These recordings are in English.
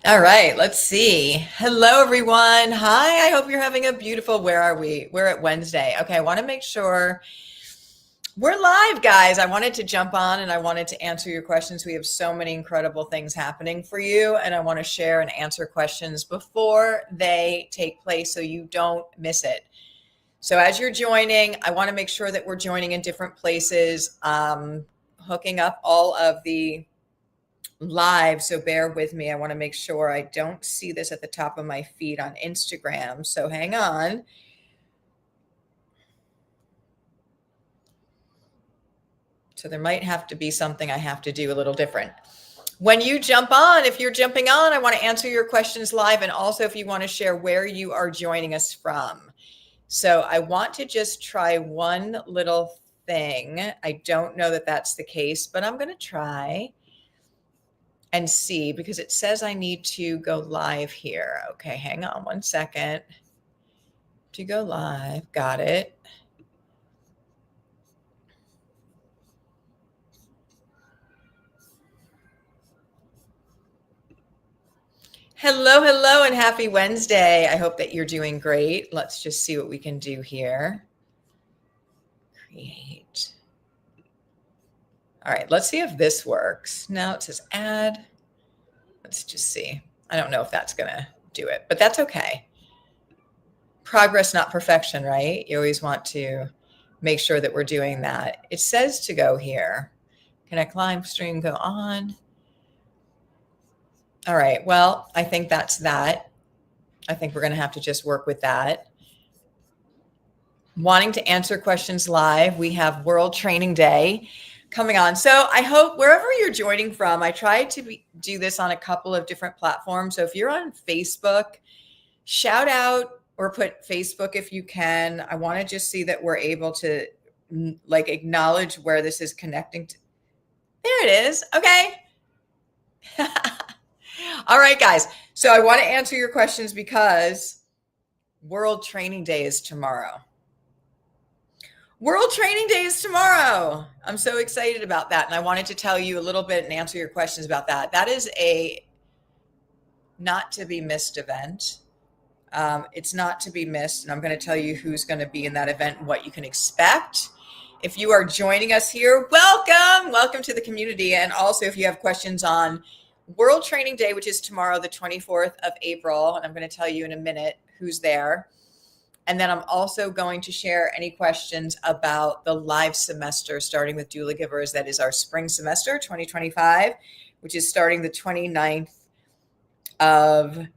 All right, let's see. Hello, everyone. Hi, I hope you're having a beautiful, where are we? We're at Wednesday. Okay, I want to make sure we're live, guys. I wanted to jump on and I wanted to answer your questions. We have so many incredible things happening for you, and I want to share and answer questions before they take place so you don't miss it. So as you're joining, I want to make sure that we're joining in different places, hooking up all of the live, so bear with me. I want to make sure I don't see this at the top of my feed on Instagram, so hang on. So there might have to be something I have to do a little different. When you jump on, if you're jumping on, I want to answer your questions live, and also if you want to share where you are joining us from. So I want to just try one little thing. I don't know that that's the case, but I'm going to try and see, because it says I need to go live here. Okay, hang on one second. To go live, got it. Hello, hello, and happy Wednesday. I hope that you're doing great. Let's just see what we can do here. Create. All right, let's see if this works. Now it says add. Let's just see. I don't know if that's going to do it, but that's okay. Progress, not perfection, right? You always want to make sure that we're doing that. It says to go here. Connect live stream, go on. All right, well, I think that's that. I think we're going to have to just work with that. Wanting to answer questions live, we have World Training Day coming on. So I hope wherever you're joining from, I tried to do this on a couple of different platforms. So if you're on Facebook, shout out or put Facebook if you can. I want to just see that we're able to like acknowledge where this is connecting to. There it is. Okay. All right, guys. So I want to answer your questions because World Training Day is tomorrow. World Training Day is tomorrow. I'm so excited about that. And I wanted to tell you a little bit and answer your questions about that. That is a not to be missed event. It's not to be missed. And I'm going to tell you who's going to be in that event and what you can expect. If you are joining us here, welcome. Welcome to the community. And also if you have questions on World Training Day, which is tomorrow, the 24th of April, and I'm going to tell you in a minute who's there. And then I'm also going to share any questions about the live semester starting with Doulagivers. That is our spring semester 2025, which is starting the 29th of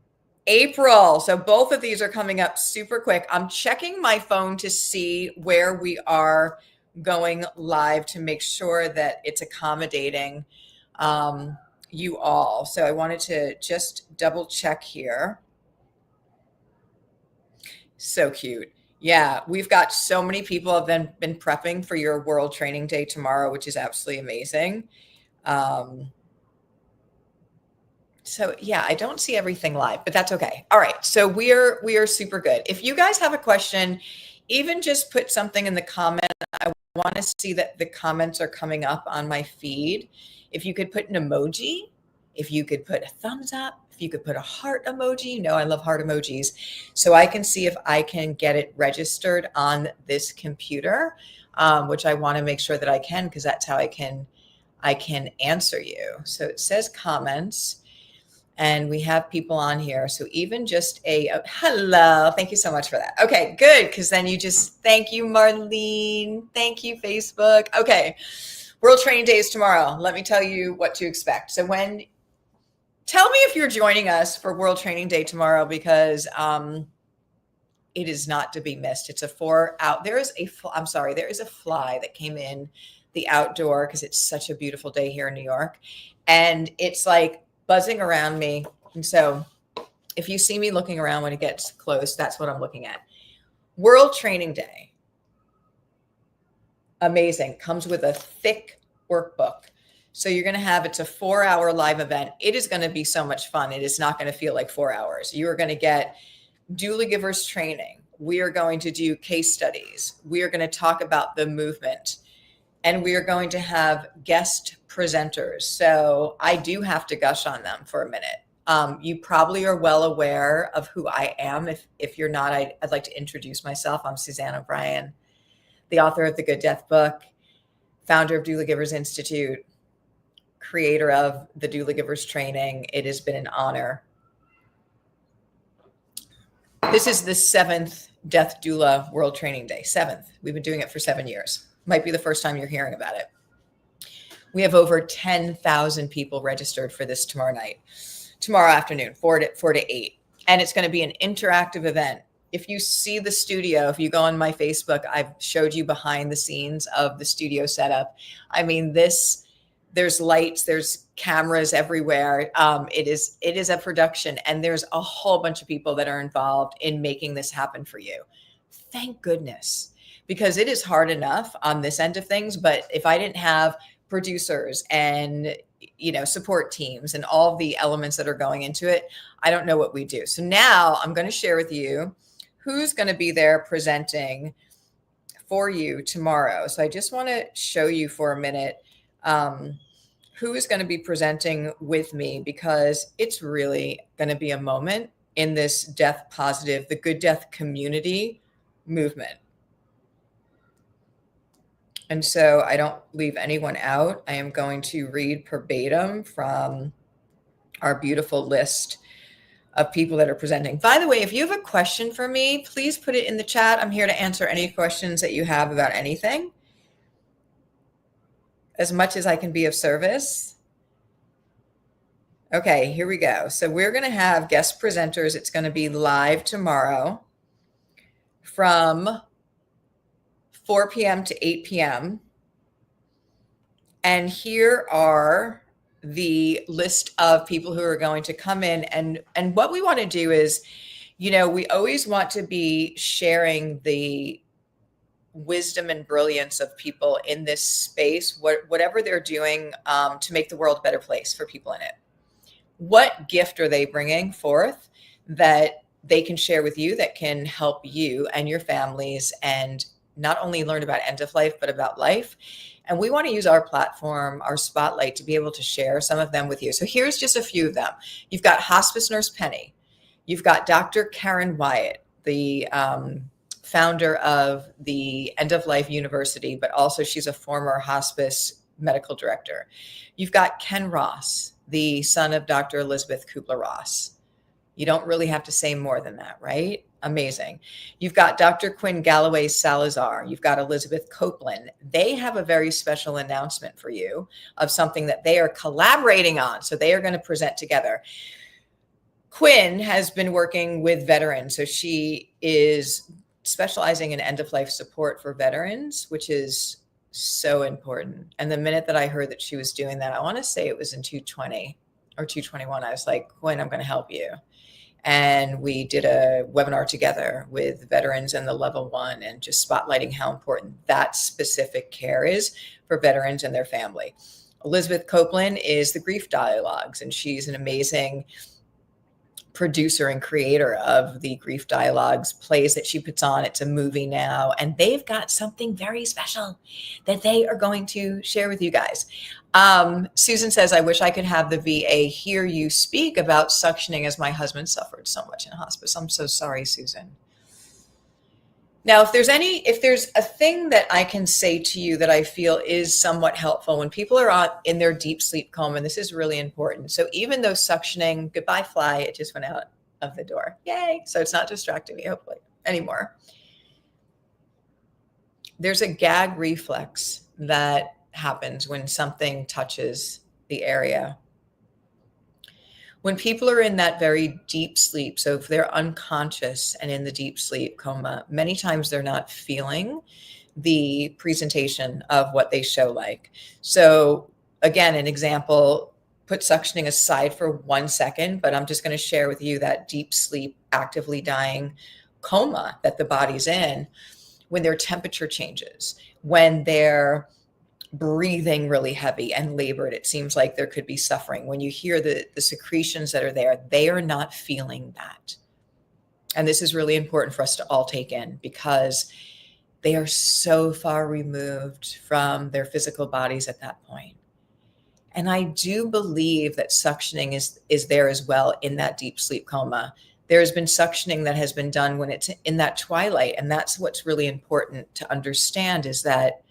April. So both of these are coming up super quick. I'm checking my phone to see where we are going live to make sure that it's accommodating you all. So I wanted to just double check here. So cute. Yeah, we've got so many people have been prepping for your World Training Day tomorrow, which is absolutely amazing. So yeah, I don't see everything live, but that's okay. All right, so we are super good. If you guys have a question, even just put something in the comment. I want to see that the comments are coming up on my feed. If you could put an emoji, if you could put a thumbs up, if you could put a heart emoji, you know I love heart emojis, so I can see if I can get it registered on this computer, which I want to make sure that I can, because that's how I can answer you. So it says comments, and we have people on here. So even just hello, thank you so much for that. Okay, good, because then you just, thank you, Marlene. Thank you, Facebook. Okay, World Training Day is tomorrow. Let me tell you what to expect. So tell me if you're joining us for World Training Day tomorrow, because it is not to be missed. It's a 4 out. There is a fly that came in the outdoor because it's such a beautiful day here in New York, and it's like buzzing around me. And so if you see me looking around when it gets close, that's what I'm looking at. World Training Day. Amazing. Comes with a thick workbook. So you're going to have, it's a 4-hour live event. It is going to be so much fun. It is not going to feel like 4 hours. You are going to get Doulagivers training. We are going to do case studies. We are going to talk about the movement, and we are going to have guest presenters. So I do have to gush on them for a minute. You probably are well aware of who I am. If you're not, I'd like to introduce myself. I'm Suzanne O'Brien, the author of the Good Death book, founder of Doulagivers Institute, creator of the Doulagivers training. It has been an honor. This is the 7th Death Doula World Training Day. 7th. We've been doing it for 7 years. Might be the first time you're hearing about it. We have over 10,000 people registered for this tomorrow afternoon, 4 to 8. And it's going to be an interactive event. If you see the studio, if you go on my Facebook, I've showed you behind the scenes of the studio setup. I mean, there's lights, there's cameras everywhere. It is a production, and there's a whole bunch of people that are involved in making this happen for you. Thank goodness, because it is hard enough on this end of things. But if I didn't have producers and support teams and all the elements that are going into it, I don't know what we do. So now I'm going to share with you who's going to be there presenting for you tomorrow. So I just want to show you for a minute who is going to be presenting with me, because it's really going to be a moment in this death positive, the good death community movement. And so I don't leave anyone out. I am going to read verbatim from our beautiful list of people that are presenting. By the way, if you have a question for me, please put it in the chat. I'm here to answer any questions that you have about anything, as much as I can be of service. Okay, here we go. So we're going to have guest presenters. It's going to be live tomorrow from 4 p.m. to 8 p.m. And here are the list of people who are going to come in. And what we want to do is, we always want to be sharing the wisdom and brilliance of people in this space, whatever they're doing to make the world a better place for people in it. What gift are they bringing forth that they can share with you that can help you and your families, and not only learn about end of life, but about life? And we want to use our platform, our spotlight, to be able to share some of them with you. So here's just a few of them. You've got hospice nurse Penny. You've got Dr. Karen Wyatt, the founder of the End of Life University, but also she's a former hospice medical director. You've got Ken Ross, the son of Dr. Elizabeth Kubler-Ross. You don't really have to say more than that, right? Amazing. You've got Dr. Quinn Galloway Salazar. You've got Elizabeth Copeland. They have a very special announcement for you of something that they are collaborating on. So they are going to present together. Quinn has been working with veterans. So she is specializing in end-of-life support for veterans, which is so important. And the minute that I heard that she was doing that, I want to say it was in 2020 or 2021, I was like, Quinn, I'm going to help you. And we did a webinar together with veterans in the level 1, and just spotlighting how important that specific care is for veterans and their family. Elizabeth Copeland is the Grief Dialogues, and she's an amazing producer and creator of the Grief Dialogues plays that she puts on. It's a movie now, and they've got something very special that they are going to share with you guys. Susan says, I wish I could have the VA hear you speak about suctioning, as my husband suffered so much in hospice. I'm so sorry, Susan. Now, if there's a thing that I can say to you that I feel is somewhat helpful when people are in their deep sleep coma, and this is really important. So even though suctioning, goodbye fly, it just went out of the door. Yay. So it's not distracting me, hopefully, anymore. There's a gag reflex that happens when something touches the area. When people are in that very deep sleep, so if they're unconscious and in the deep sleep coma, many times they're not feeling the presentation of what they show like. So again, an example, put suctioning aside for 1 second, but I'm just going to share with you that deep sleep, actively dying coma that the body's in. when their temperature changes, when they're breathing really heavy and labored, it seems like there could be suffering. When you hear the secretions that are there, they are not feeling that. And this is really important for us to all take in, because they are so far removed from their physical bodies at that point. And I do believe that suctioning is there as well in that deep sleep coma. There has been suctioning that has been done when it's in that twilight. And that's what's really important to understand, is that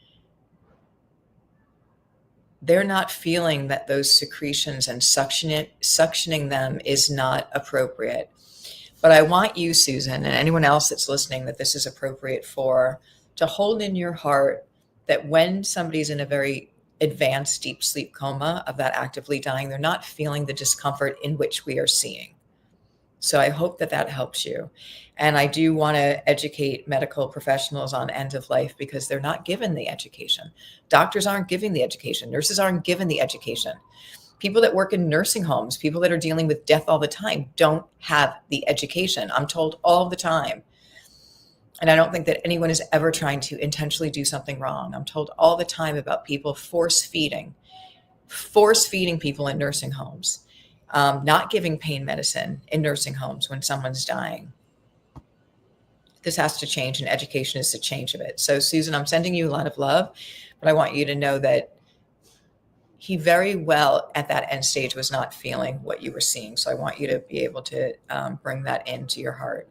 they're not feeling that those secretions, and suctioning them is not appropriate. But I want you, Susan, and anyone else that's listening that this is appropriate for, to hold in your heart that when somebody's in a very advanced deep sleep coma of that actively dying, they're not feeling the discomfort in which we are seeing. So I hope that that helps you. And I do want to educate medical professionals on end of life, because they're not given the education. Doctors aren't giving the education. Nurses aren't given the education. People that work in nursing homes, people that are dealing with death all the time, don't have the education. I'm told all the time. And I don't think that anyone is ever trying to intentionally do something wrong. I'm told all the time about people force feeding people in nursing homes, not giving pain medicine in nursing homes when someone's dying. This has to change, and education is the change of it. So, Susan, I'm sending you a lot of love, but I want you to know that he very well at that end stage was not feeling what you were seeing. So I want you to be able to bring that into your heart.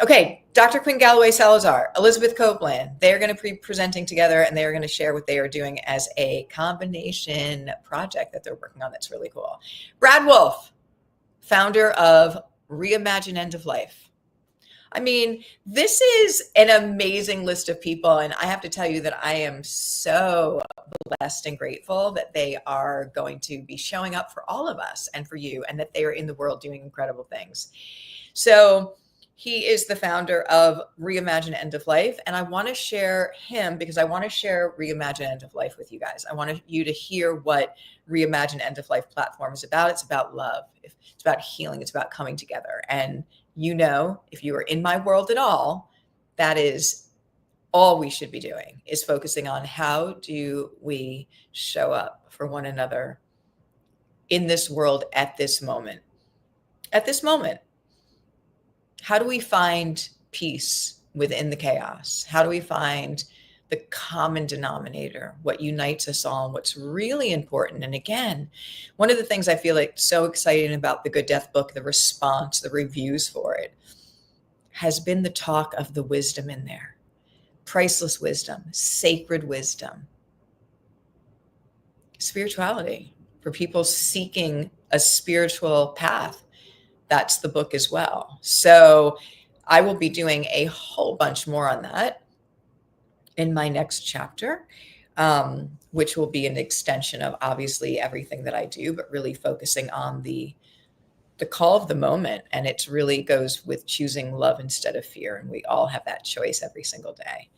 Okay, Dr. Quinn Galloway Salazar, Elizabeth Copeland, they're going to be presenting together, and they're going to share what they are doing as a combination project that they're working on that's really cool. Brad Wolf, founder of Reimagine End of Life. I mean, this is an amazing list of people, and I have to tell you that I am so blessed and grateful that they are going to be showing up for all of us and for you, and that they are in the world doing incredible things. So he is the founder of Reimagine End of Life, and I want to share him because I want to share Reimagine End of Life with you guys. I want you to hear what Reimagine End of Life platform is about. It's about love. It's about healing. It's about coming together. And you know, if you are in my world at all, that is all we should be doing, is focusing on how do we show up for one another in this world at this moment. At this moment, how do we find peace within the chaos? How do we find the common denominator, what unites us all, and what's really important? And again, one of the things I feel like so exciting about the Good Death book, the response, the reviews for it, has been the talk of the wisdom in there. Priceless wisdom, sacred wisdom, spirituality for people seeking a spiritual path. That's the book as well. So I will be doing a whole bunch more on that in my next chapter, which will be an extension of obviously everything that I do, but really focusing on the call of the moment. And it really goes with choosing love instead of fear. And we all have that choice every single day.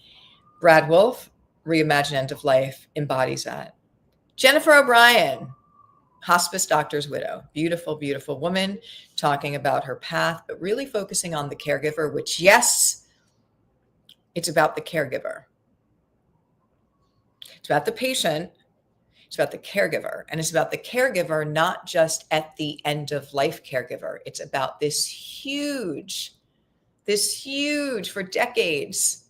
Brad Wolf, Reimagine End of Life, embodies that. Jennifer O'Brien, hospice doctor's widow, beautiful, beautiful woman, talking about her path, but really focusing on the caregiver, which, yes, it's about the caregiver. It's about the patient. It's about the caregiver. And it's about the caregiver, not just at the end of life caregiver. It's about this huge, for decades,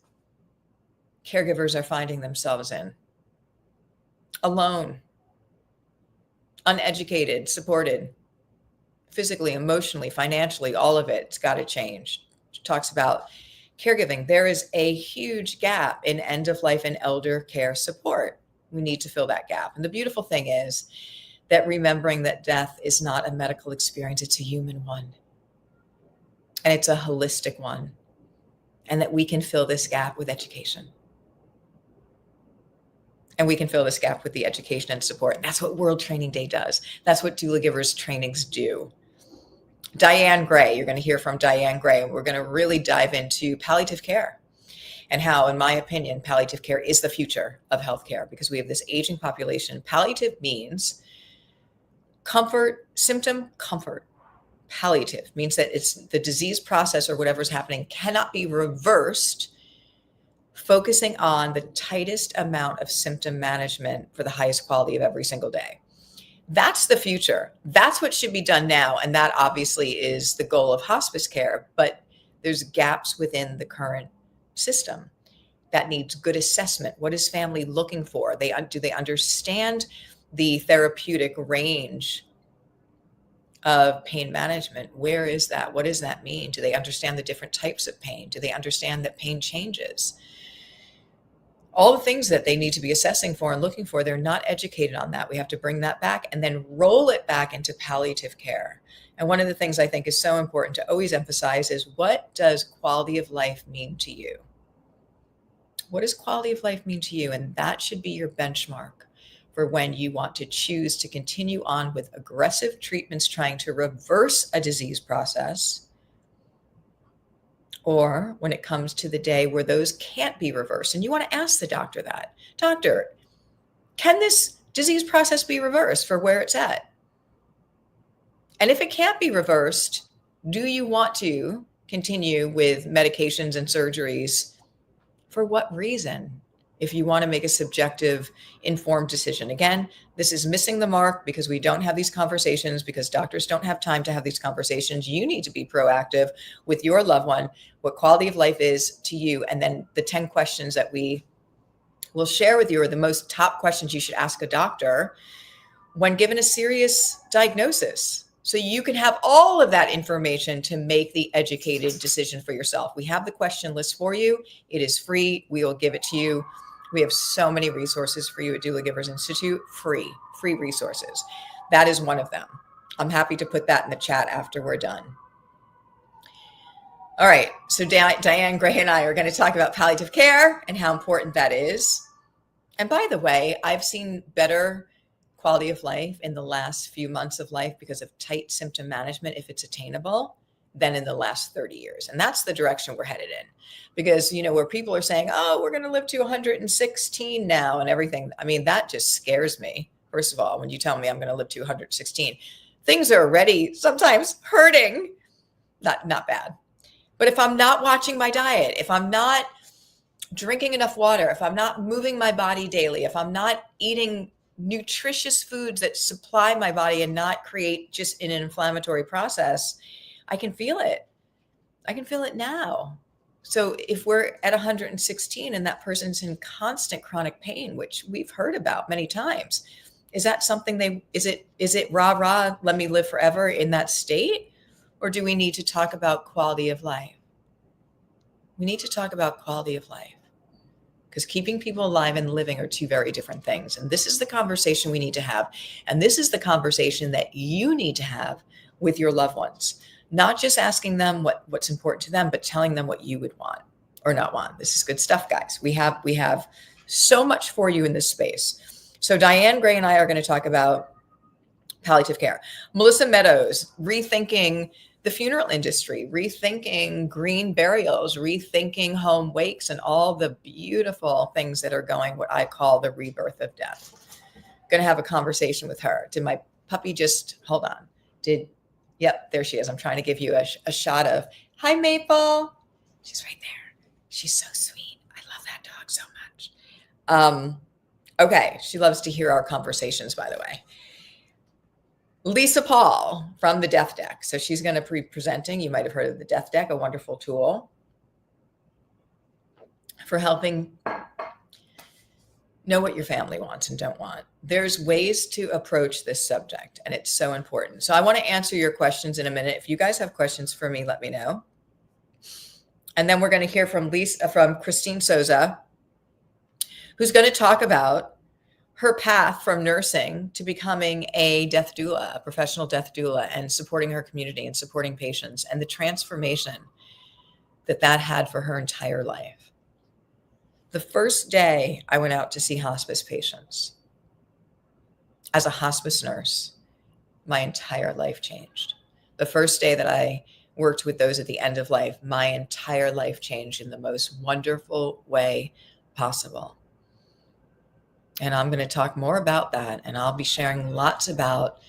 caregivers are finding themselves in. Alone, uneducated, supported, physically, emotionally, financially, all of it. It's got to change. She talks about caregiving. There is a huge gap in end of life and elder care support. We need to fill that gap. And the beautiful thing is that remembering that death is not a medical experience, it's a human one. And it's a holistic one. And that we can fill this gap with education. And we can fill this gap with the education and support. And that's what World Training Day does. That's what Doulagivers trainings do. Diane Gray, you're going to hear from Diane Gray, and we're going to really dive into palliative care and how, in my opinion, palliative care is the future of healthcare, because we have this aging population. Palliative means comfort, symptom comfort. Palliative means that it's the disease process or whatever's happening cannot be reversed focusing on the tightest amount of symptom management for the highest quality of every single day. That's the future. That's what should be done now. And that obviously is the goal of hospice care, but there's gaps within the current system that needs good assessment. What is family looking for? Do they understand the therapeutic range of pain management? Where is that? What does that mean? Do they understand the different types of pain? Do they understand that pain changes? All the things that they need to be assessing for and looking for, they're not educated on that. We have to bring that back and then roll it back into palliative care. And one of the things I think is so important to always emphasize is, what does quality of life mean to you? What does quality of life mean to you? And that should be your benchmark for when you want to choose to continue on with aggressive treatments trying to reverse a disease process, or when it comes to the day where those can't be reversed. And you want to ask the doctor that, doctor, can this disease process be reversed for where it's at? And if it can't be reversed, do you want to continue with medications and surgeries? For what reason? If you want to make a subjective, informed decision. Again, this is missing the mark because we don't have these conversations, because doctors don't have time to have these conversations. You need to be proactive with your loved one, what quality of life is to you. And then the 10 questions that we will share with you are the most top questions you should ask a doctor when given a serious diagnosis. So you can have all of that information to make the educated decision for yourself. We have the question list for you. It is free. We will give it to you. We have so many resources for you at Doulagivers Institute, free resources. That is one of them. I'm happy to put that in the chat after we're done. All right, so Diane Gray and I are going to talk about palliative care and how important that is. And by the way, I've seen better quality of life in the last few months of life because of tight symptom management, if it's attainable, than in the last 30 years. And that's the direction we're headed in. Because, you know, where people are saying, oh, we're going to live to 116 now and everything. I mean, that just scares me. First of all, when you tell me I'm going to live to 116, things are already sometimes hurting. Not bad. But if I'm not watching my diet, if I'm not drinking enough water, if I'm not moving my body daily, if I'm not eating nutritious foods that supply my body and not create just an inflammatory process, I can feel it. I can feel it now. So if we're at 116 and that person's in constant chronic pain, which we've heard about many times, is that something is it rah, let me live forever in that state? Or do we need to talk about quality of life? We need to talk about quality of life, because keeping people alive and living are two very different things. And this is the conversation we need to have. And this is the conversation that you need to have with your loved ones. Not just asking them what's important to them, but telling them what you would want or not want. This is good stuff, guys. We have so much for you in this space. So Diane Gray and I are going to talk about palliative care. Melissa Meadows, rethinking the funeral industry, rethinking green burials, rethinking home wakes, and all the beautiful things that are going, what I call the rebirth of death. Going to have a conversation with her. Did my puppy just, hold on. Yep, there she is. I'm trying to give you a shot of, hi, Maple. She's right there. She's so sweet. I love that dog so much. Okay, she loves to hear our conversations, by the way. Lisa Paul from the Death Deck. So she's going to be presenting. You might have heard of the Death Deck, a wonderful tool for helping know what your family wants and don't want. There's ways to approach this subject, and it's so important. So I want to answer your questions in a minute. If you guys have questions for me, let me know. And then we're going to hear from Christine Souza, who's going to talk about her path from nursing to becoming a death doula, a professional death doula, and supporting her community and supporting patients, and the transformation that had for her entire life. The first day I went out to see hospice patients as a hospice nurse, my entire life changed. The first day that I worked with those at the end of life, my entire life changed in the most wonderful way possible. And I'm going to talk more about that. And I'll be sharing lots about,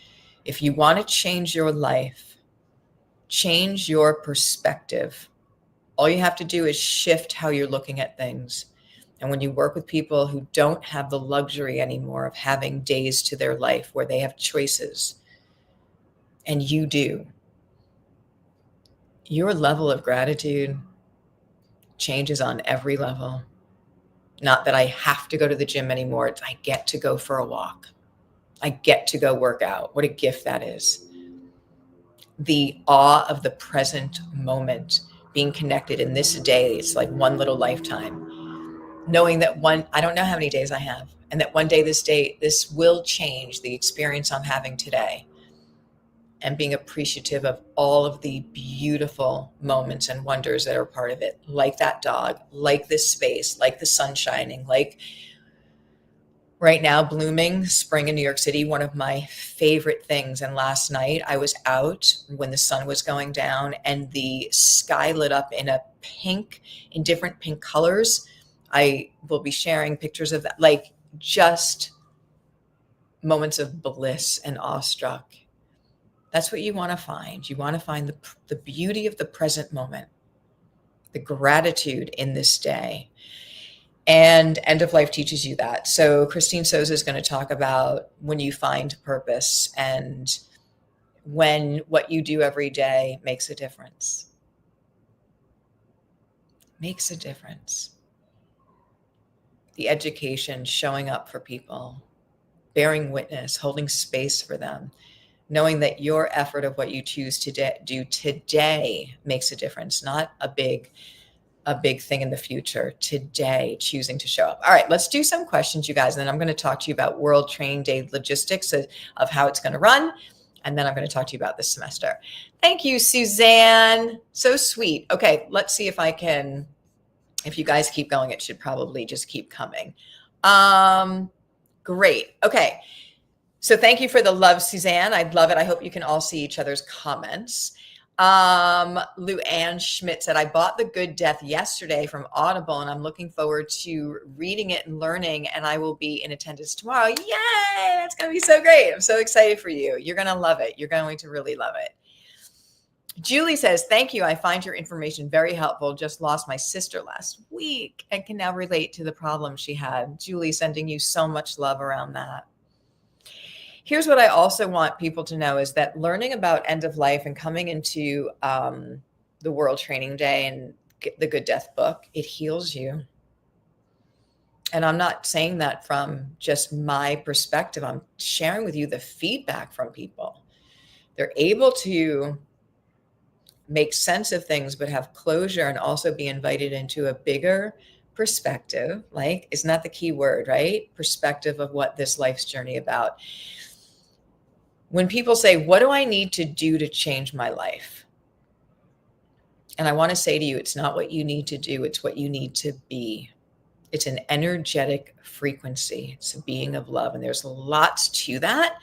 if you want to change your life, change your perspective. All you have to do is shift how you're looking at things. And when you work with people who don't have the luxury anymore of having days to their life where they have choices, and you do, your level of gratitude changes on every level. Not that I have to go to the gym anymore. It's I get to go for a walk. I get to go work out. What a gift that is. The awe of the present moment, being connected in this day. It's like one little lifetime. Knowing that I don't know how many days I have, and that one day, this will change the experience I'm having today. And being appreciative of all of the beautiful moments and wonders that are part of it, like that dog, like this space, like the sun shining, like right now blooming spring in New York City, one of my favorite things. And last night I was out when the sun was going down and the sky lit up in different pink colors. I will be sharing pictures of that, like just moments of bliss and awestruck. That's what you want to find. You want to find the beauty of the present moment, the gratitude in this day. And End of Life teaches you that. So Christine Souza is going to talk about when you find purpose and when what you do every day makes a difference. Makes a difference. The education, showing up for people, bearing witness, holding space for them, knowing that your effort of what you choose to do today makes a difference, not a big thing in the future. Today, choosing to show up. All right, let's do some questions, you guys, and then I'm going to talk to you about World Training Day logistics of how it's going to run, and then I'm going to talk to you about this semester. Thank you, Suzanne. So sweet. Okay, let's see if you guys keep going, it should probably just keep coming. Great. Okay. So thank you for the love, Suzanne. I'd love it. I hope you can all see each other's comments. Lou Ann Schmidt said, I bought The Good Death yesterday from Audible, and I'm looking forward to reading it and learning, and I will be in attendance tomorrow. Yay! That's going to be so great. I'm so excited for you. You're going to love it. You're going to really love it. Julie says, thank you. I find your information very helpful. Just lost my sister last week and can now relate to the problem she had. Julie, sending you so much love around that. Here's what I also want people to know is that learning about end of life and coming into the World Training Day and the Good Death book, it heals you. And I'm not saying that from just my perspective. I'm sharing with you the feedback from people. They're able to make sense of things, but have closure and also be invited into a bigger perspective. Like, isn't that the key word, right? Perspective of what this life's journey about. When people say, what do I need to do to change my life? And I want to say to you, it's not what you need to do. It's what you need to be. It's an energetic frequency. It's a being of love. And there's lots to that.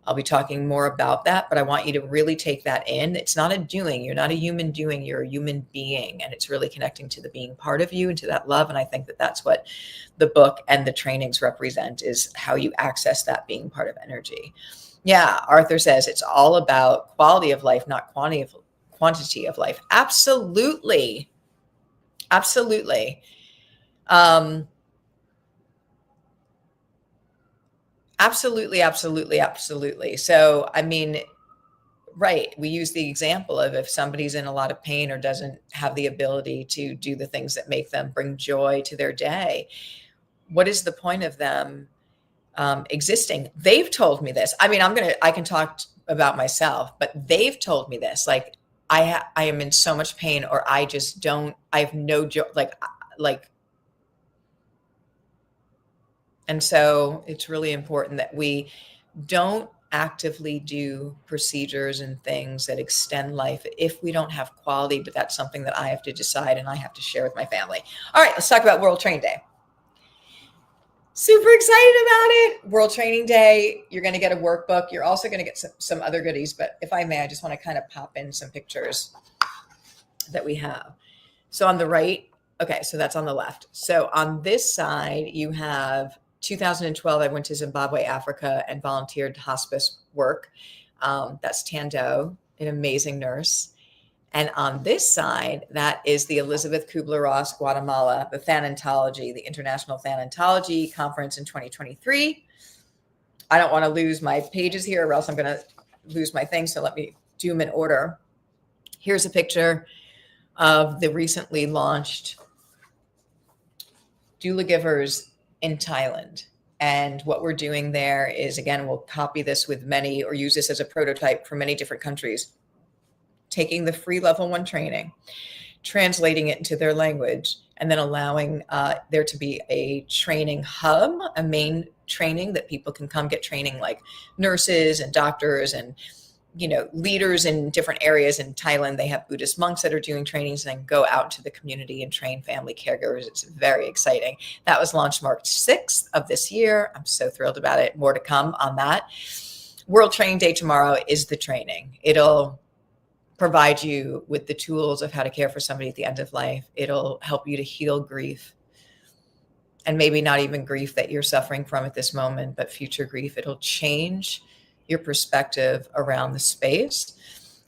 I'll be talking more about that, but I want you to really take that in. It's not a doing. You're not a human doing. You're a human being. And it's really connecting to the being part of you and to that love. And I think that that's what the book and the trainings represent, is how you access that being part of energy. Yeah, Arthur says it's all about quality of life, not quantity of life. Absolutely. Absolutely. Absolutely. So, I mean, right. We use the example of if somebody's in a lot of pain or doesn't have the ability to do the things that make them bring joy to their day, what is the point of them existing? They've told me this. I mean, I can talk about myself, but they've told me this, like, I am in so much pain, or I have no joy, like, and so it's really important that we don't actively do procedures and things that extend life if we don't have quality, but that's something that I have to decide and I have to share with my family. All right, let's talk about World Training Day. Super excited about it. World Training Day. You're going to get a workbook. You're also going to get some other goodies, but if I may, I just want to kind of pop in some pictures that we have. So on the right, okay, so that's on the left. So on this side, you have 2012, I went to Zimbabwe, Africa, and volunteered hospice work. That's Tando, an amazing nurse. And on this side, that is the Elizabeth Kubler-Ross Guatemala, the Thanatology, the International Thanatology Conference in 2023. I don't want to lose my pages here or else I'm going to lose my thing. So let me do them in order. Here's a picture of the recently launched Doulagivers in Thailand. And what we're doing there is, again, we'll copy this with many or use this as a prototype for many different countries, taking the free level 1 training, translating it into their language, and then allowing there to be a training hub, a main training that people can come get training, like nurses and doctors and leaders in different areas in Thailand. They have Buddhist monks that are doing trainings and then go out to the community and train family caregivers. It's very exciting. That was launched March 6th of this year. I'm so thrilled about it. More to come on that. World Training Day tomorrow is the training. It'll provide you with the tools of how to care for somebody at the end of life. It'll help you to heal grief, and maybe not even grief that you're suffering from at this moment, but future grief. It'll change your perspective around the space,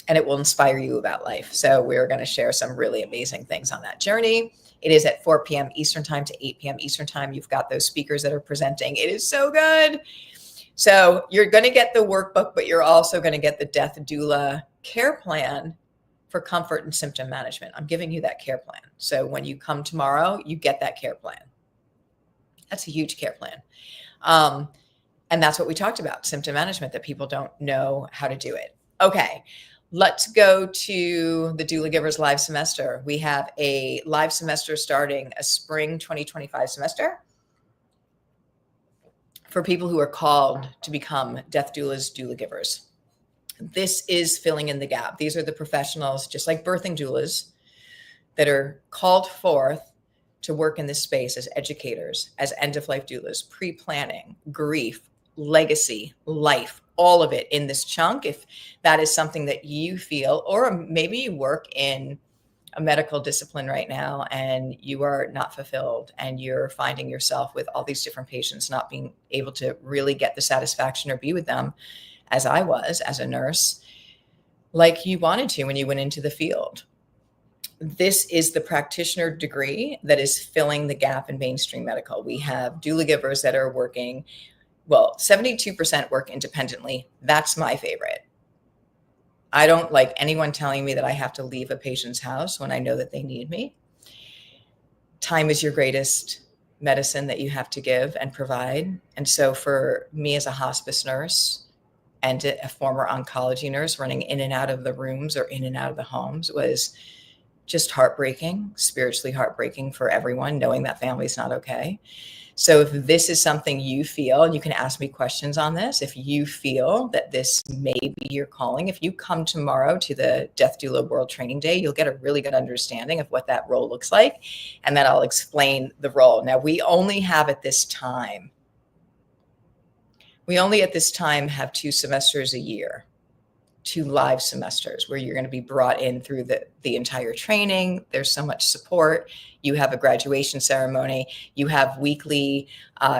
and it will inspire you about life. So we're going to share some really amazing things on that journey. It is at 4 p.m. Eastern time to 8 p.m. Eastern time. You've got those speakers that are presenting. It is so good. So you're going to get the workbook, but you're also going to get the Death Doula care plan for comfort and symptom management. I'm giving you that care plan. So when you come tomorrow, you get that care plan. That's a huge care plan. And that's what we talked about, symptom management, that people don't know how to do it. Okay, let's go to the Doulagivers live semester. We have a live semester starting, a spring 2025 semester for people who are called to become death doulas, Doulagivers. This is filling in the gap. These are the professionals, just like birthing doulas, that are called forth to work in this space as educators, as end-of-life doulas, pre-planning, grief, legacy, life, all of it in this chunk. If that is something that you feel, or maybe you work in a medical discipline right now and you are not fulfilled and you're finding yourself with all these different patients not being able to really get the satisfaction or be with them, as I was as a nurse, like you wanted to when you went into the field. This is the practitioner degree that is filling the gap in mainstream medical. We have Doulagivers that are working, well, 72% work independently. That's my favorite. I don't like anyone telling me that I have to leave a patient's house when I know that they need me. Time is your greatest medicine that you have to give and provide. And so for me as a hospice nurse and a former oncology nurse, running in and out of the rooms or in and out of the homes was just heartbreaking, spiritually heartbreaking for everyone, knowing that family's not okay. So if this is something you feel, and you can ask me questions on this, if you feel that this may be your calling, if you come tomorrow to the Death Doula World Training Day, you'll get a really good understanding of what that role looks like. And then I'll explain the role. Now, we only at this time have 2 semesters a year, 2 live semesters where you're going to be brought in through the entire training. There's so much support. You have a graduation ceremony. You have weekly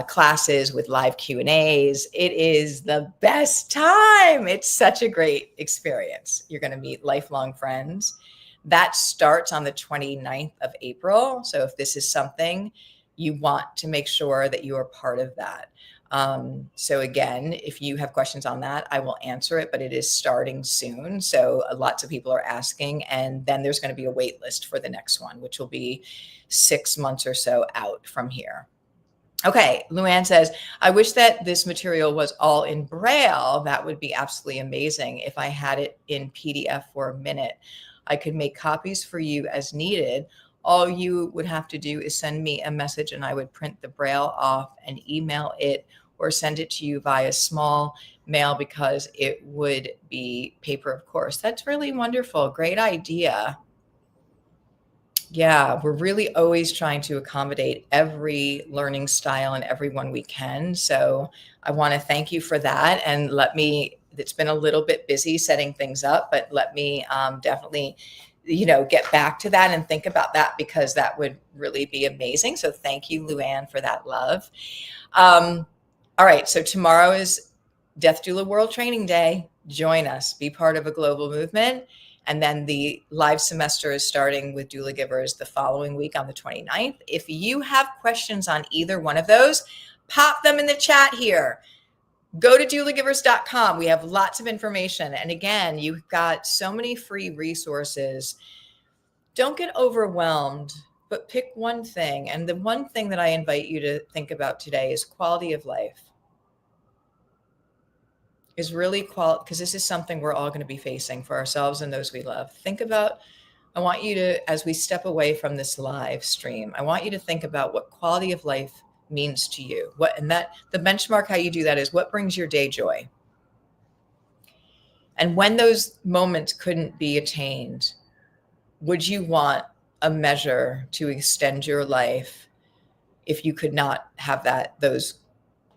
classes with live Q&As. It is the best time. It's such a great experience. You're going to meet lifelong friends. That starts on the 29th of April. So if this is something you want to make sure that you are part of that. So again, if you have questions on that, I will answer it, but it is starting soon. So lots of people are asking, and then there's going to be a wait list for the next one, which will be 6 months or so out from here. Okay. Luann says, I wish that this material was all in Braille. That would be absolutely amazing. If I had it in PDF for a minute, I could make copies for you as needed. All you would have to do is send me a message and I would print the Braille off and email it or send it to you via small mail because it would be paper, of course. That's really wonderful. Great idea. Yeah, we're really always trying to accommodate every learning style and everyone we can. So I want to thank you for that. And it's been a little bit busy setting things up, but let me definitely get back to that and think about that because that would really be amazing. So thank you, Luann, for that love. All right. So tomorrow is Death Doula World Training Day. Join us, be part of a global movement. And then the live semester is starting with Doulagivers the following week on the 29th. If you have questions on either one of those, pop them in the chat here. Go to doulagivers.com. We have lots of information. And again, you've got so many free resources. Don't get overwhelmed, but pick one thing. And the one thing that I invite you to think about today is quality of life. Is really quality, because this is something we're all going to be facing for ourselves and those we love. Think about, I want you to, as we step away from this live stream, I want you to think about what quality of life means to you. And that the benchmark, how you do that is what brings your day joy. And when those moments couldn't be attained, would you want a measure to extend your life if you could not have those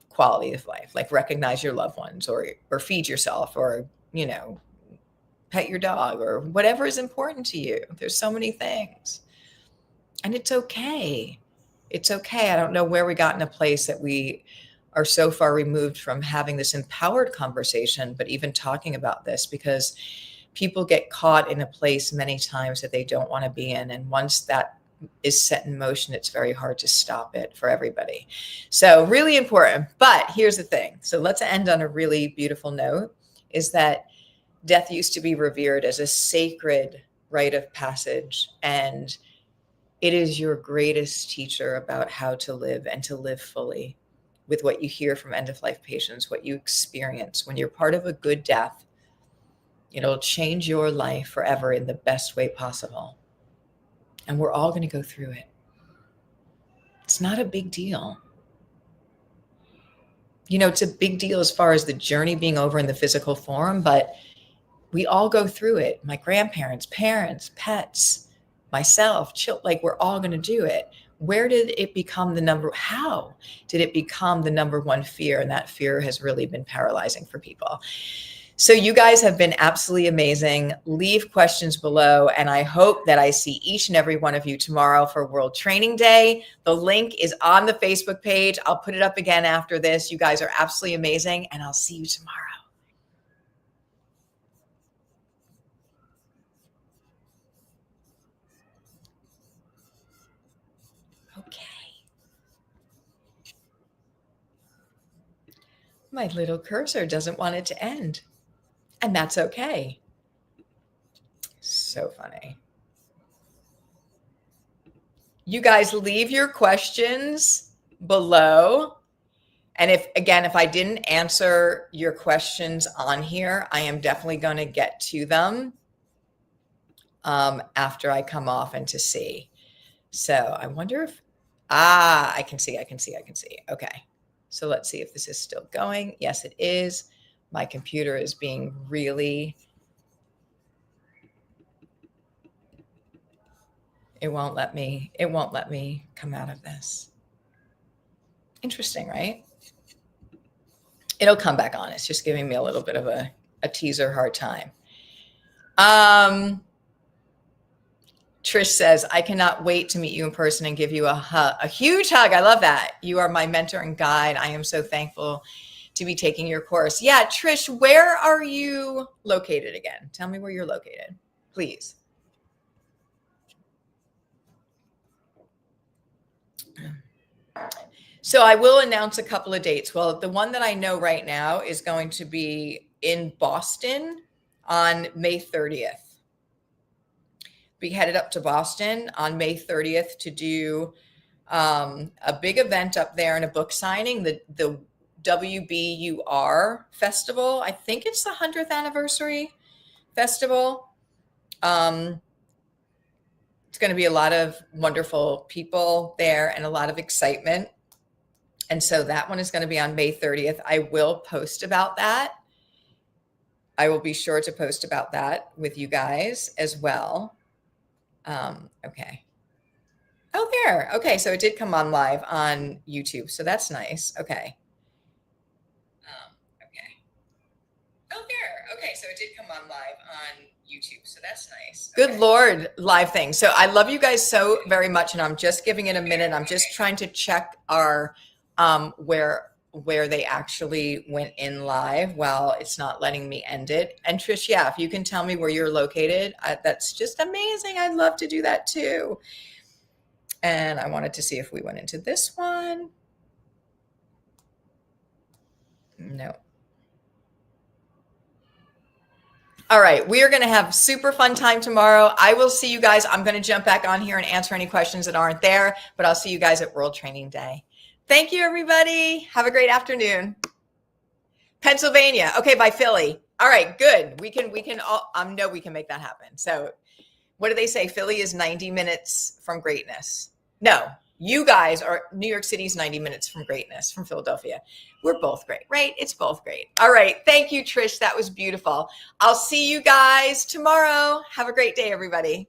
quality of life, like recognize your loved ones or feed yourself or, pet your dog or whatever is important to you? There's so many things. And it's okay. It's okay. I don't know where we got in a place that we are so far removed from having this empowered conversation, but even talking about this, because people get caught in a place many times that they don't want to be in. And once that is set in motion, it's very hard to stop it for everybody. So really important. But here's the thing. So let's end on a really beautiful note, is that death used to be revered as a sacred rite of passage. And it is your greatest teacher about how to live and to live fully with what you hear from end-of-life patients, what you experience when you're part of a good death. It'll change your life forever in the best way possible. And we're all going to go through it. It's not a big deal. It's a big deal as far as the journey being over in the physical form, but we all go through it. My grandparents, parents, pets, myself, we're all going to do it. Where did it become how did it become the number one fear? And that fear has really been paralyzing for people. So you guys have been absolutely amazing. Leave questions below. And I hope that I see each and every one of you tomorrow for World Training Day. The link is on the Facebook page. I'll put it up again after this. You guys are absolutely amazing. And I'll see you tomorrow. Okay. My little cursor doesn't want it to end. And that's okay. So funny. You guys leave your questions below. And if I didn't answer your questions on here, I am definitely going to get to them after I come off and to see. So I wonder if, I can see. Okay. So let's see if this is still going. Yes, it is. My computer is being really, it won't let me come out of this. Interesting, right? It'll come back on. It's just giving me a little bit of a teaser hard time. Trish says, I cannot wait to meet you in person and give you a huge hug. I love that. You are my mentor and guide. I am so thankful to be taking your course. Yeah, Trish, where are you located again? Tell me where you're located, please. So I will announce a couple of dates. Well, the one that I know right now is going to be in Boston on May 30th. We headed up to Boston on May 30th to do a big event up there and a book signing, the WBUR festival. I think it's the 100th anniversary festival. It's going to be a lot of wonderful people there and a lot of excitement. And so that one is going to be on May 30th. I will post about that. I will be sure to post about that with you guys as well. Okay. Oh, there. Okay. So it did come on live on YouTube. So that's nice. Okay. Okay. Oh, there. Okay. So it did come on live on YouTube. So that's nice. Okay. Good Lord, live thing. So I love you guys so very much. And I'm just giving it a minute. I'm just trying to check our, where where they actually went in live. Well, it's not letting me end it. And Trish, yeah, if you can tell me where you're located, that's just amazing. I'd love to do that too. And I wanted to see if we went into this one. No. All right, we are going to have super fun time tomorrow. I will see you guys. I'm going to jump back on here and answer any questions that aren't there, but I'll see you guys at World Training Day. Thank you, everybody. Have a great afternoon. Pennsylvania. Okay, by Philly. All right, good. We can all know we can make that happen. So what do they say? Philly is 90 minutes from greatness. No, you guys are, New York City's 90 minutes from greatness from Philadelphia. We're both great, right? It's both great. All right. Thank you, Trish. That was beautiful. I'll see you guys tomorrow. Have a great day, everybody.